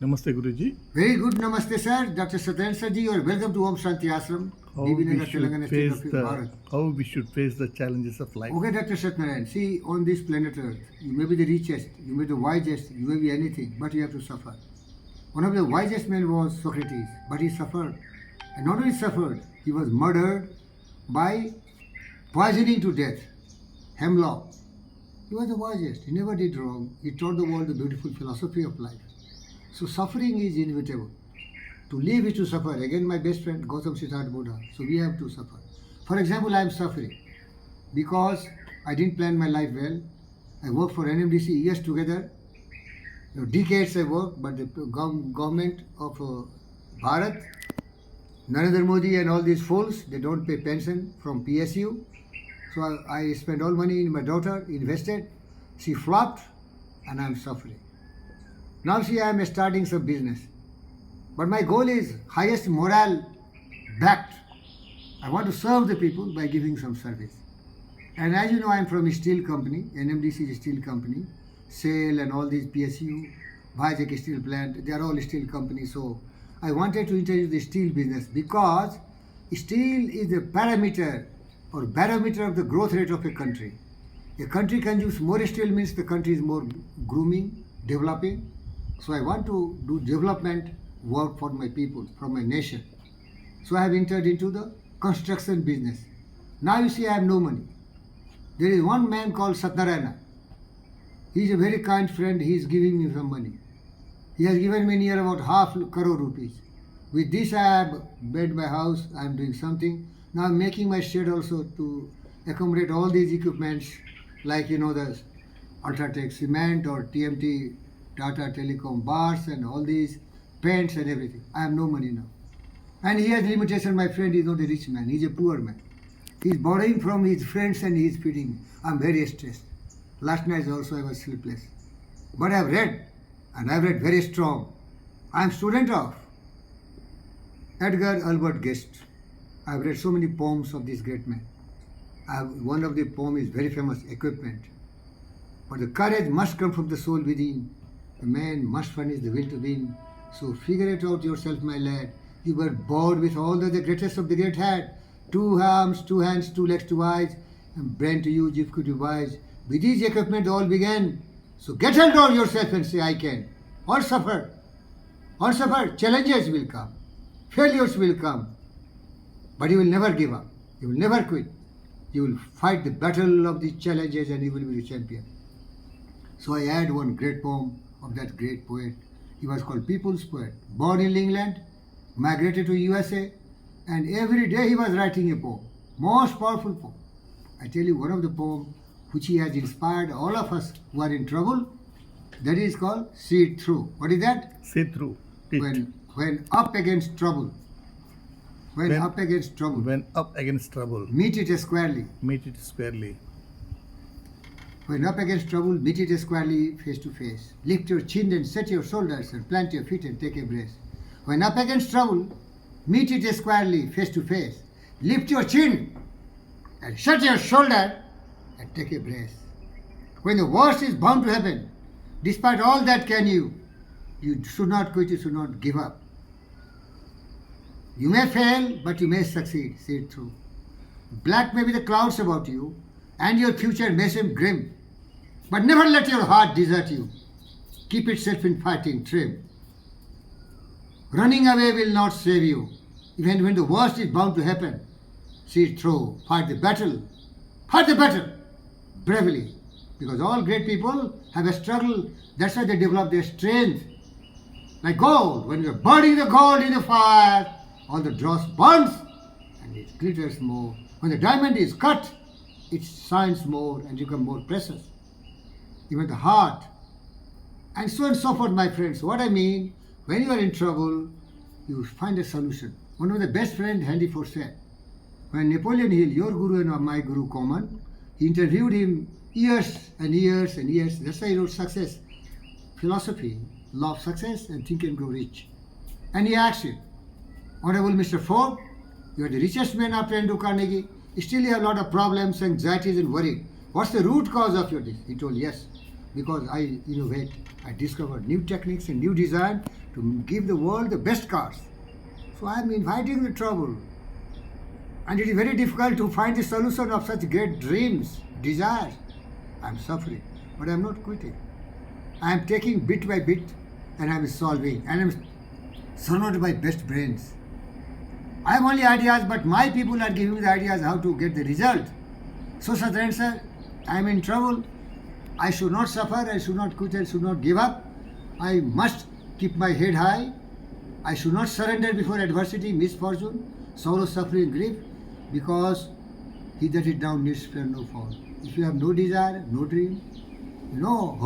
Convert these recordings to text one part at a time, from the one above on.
Namaste, Guruji. Very good, namaste, sir. Dr. Satyan Sarji, you are welcome to Om Shanti Ashram. How DB we, Nagar, should Telangana state face of the, Bharat. how we should face the challenges of life. Okay, Dr. Satyanarayan, see, on this planet Earth, you may be the richest, you may be the wisest, you may be anything, but you have to suffer. One of the wisest men was Socrates, but he suffered. And not only suffered, he was murdered by poisoning to death. Hemlock. He was the wisest. He never did wrong. He taught the world the beautiful philosophy of life. So suffering is inevitable. To live is to suffer. Again, my best friend Gautam Siddhartha Buddha. So we have to suffer. For example, I am suffering because I didn't plan my life well. I worked for NMDC years together. Decades I worked, but the government of Bharat, Narendra Modi and all these fools, they don't pay pension from PSU. So I spent all money in my daughter, invested. She flopped and I'm suffering. Now see, I am starting some business. But my goal is highest morale backed. I want to serve the people by giving some service. And as you know, I am from a steel company. NMDC is a steel company. SAIL and all these PSU, Vizag steel plant, they are all steel companies. So I wanted to introduce the steel business because steel is the parameter or barometer of the growth rate of a country. A country can use more steel means the country is more grooming, developing. So I want to do development work for my people, for my nation. So I have entered into the construction business. Now you see I have no money. There is one man called Satyanarayana. He is a very kind friend. He is giving me some money. He has given me near about half crore rupees. With this I have built my house. I am doing something. Now I am making my shed also to accommodate all these equipments like the Ultratech cement or TMT Tata Telecom bars and all these paints and everything. I have no money now. And he has limitation. My friend is not a rich man. He is a poor man. He is borrowing from his friends and he is feeding me. I am very stressed. Last night also I was sleepless. But I have read, and I have read very strong. I am student of Edgar Albert Guest. I have read so many poems of this great man. One of the poems is very famous, Equipment. But the courage must come from the soul within. The man must furnish the will to win. So figure it out yourself, my lad. You were born with all that the greatest of the great had. 2 arms, 2 hands, 2 legs, 2 eyes, and brain to use if could devise. With these equipment all began. So get hold of yourself and say, I can. All suffer. All suffer. Challenges will come. Failures will come. But you will never give up. You will never quit. You will fight the battle of these challenges and you will be the champion. So I add one great poem of that great poet. He was called People's Poet. Born in England, migrated to USA, and every day he was writing a poem. Most powerful poem. I tell you one of the poems which he has inspired all of us who are in trouble, that is called See It Through. What is that? See through it. When up against trouble. When up against trouble. When up against trouble, Meet it squarely. meet it squarely. When up against trouble, meet it squarely face to face. Lift your chin and set your shoulders and plant your feet and take a brace. When up against trouble, meet it squarely face to face. Lift your chin and shut your shoulder and take a brace. When the worst is bound to happen, despite all that you should not quit, you should not give up. You may fail, but you may succeed. See it through. Black may be the clouds about you, and your future may seem grim. But never let your heart desert you. Keep itself in fighting trim. Running away will not save you. Even when the worst is bound to happen, see it through. Fight the battle. Fight the battle bravely. Because all great people have a struggle. That's why they develop their strength. Like gold. When you're burning the gold in the fire, all the dross burns and it glitters more. When the diamond is cut, it shines more and becomes more precious. Even the heart. And so forth, my friends. What I mean, when you are in trouble, you find a solution. One of the best friends, Henry Ford, said, when Napoleon Hill, your guru and my guru common, he interviewed him years and years and years. That's why he wrote Success, Philosophy, Law of Success, and Think and Grow Rich. And he asked him, Honorable Mr. Ford, you are the richest man after Andrew Carnegie. Still you have a lot of problems, anxieties and worry. What's the root cause of your this? He told, yes, because I innovate. I discover new techniques and new design to give the world the best cars. So I am inviting the trouble. And it is very difficult to find the solution of such great dreams, desires. I am suffering, but I am not quitting. I am taking bit by bit and I am solving. And I am surrounded by best brains. I have only ideas, but my people are giving me the ideas how to get the result. So, Satyanarayana sir, I am in trouble. I should not suffer, I should not quit, I should not give up. I must keep my head high. I should not surrender before adversity, misfortune, sorrow, suffering, grief, because he that is down needs fear no fall. If you have no desire, no dream, you know,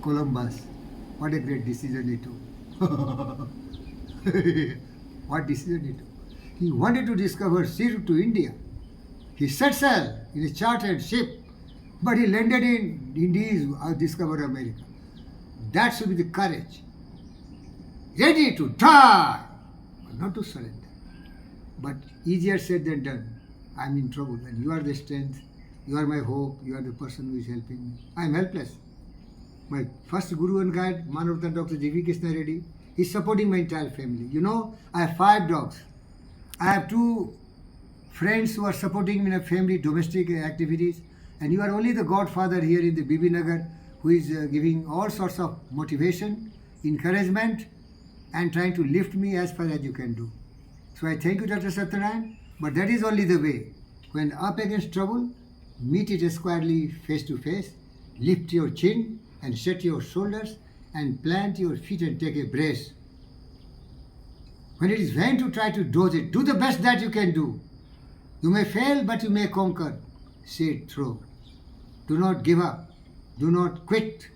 Columbus, what a great decision he took. What decision he took? He wanted to discover sea route to India. He set sail in a chartered ship, but he landed in Indies, discovered America. That should be the courage. Ready to die, but not to surrender. But easier said than done. I'm in trouble, and you are the strength, you are my hope, you are the person who is helping me. I'm helpless. My first guru and guide, Manavatan Dr. J.V. Krishna Reddy, is supporting my entire family. You know, I have 5 dogs. I have 2 friends who are supporting me in a family domestic activities, and you are only the godfather here in the Bibi Nagar who is giving all sorts of motivation, encouragement, and trying to lift me as far as you can do. So I thank you, Dr. Satyanarayana, but that is only the way. When up against trouble, meet it squarely face to face, lift your chin and set your shoulders and plant your feet and take a brace. When it is vain to try to dodge it, do the best that you can do. You may fail, but you may conquer. See it through. Do not give up. Do not quit.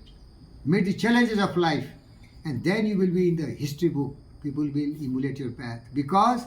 Meet the challenges of life, and then you will be in the history book. People will emulate your path. Because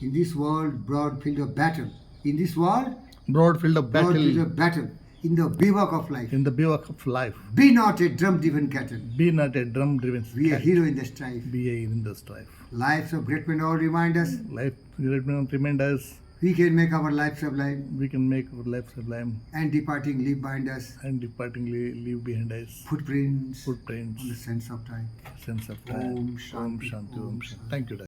in this world, broad field of battle. In this world, Broad field of broad battle, field of battle. In the bivouac of life. in the bivouac of life. Be not a drum-driven cattle. Be not a drum-driven Be a cat. hero in the strife. Be a hero in the strife. Lives of great men all remind us Life remind us we can make our life sublime, we can make our life sublime, and departing leave behind us and departingly leave behind us footprints footprints, on the sands of time. sense of time. Om Shanti, Om Shanti, Om Om Shanti. Shanti. Thank you, Doctor.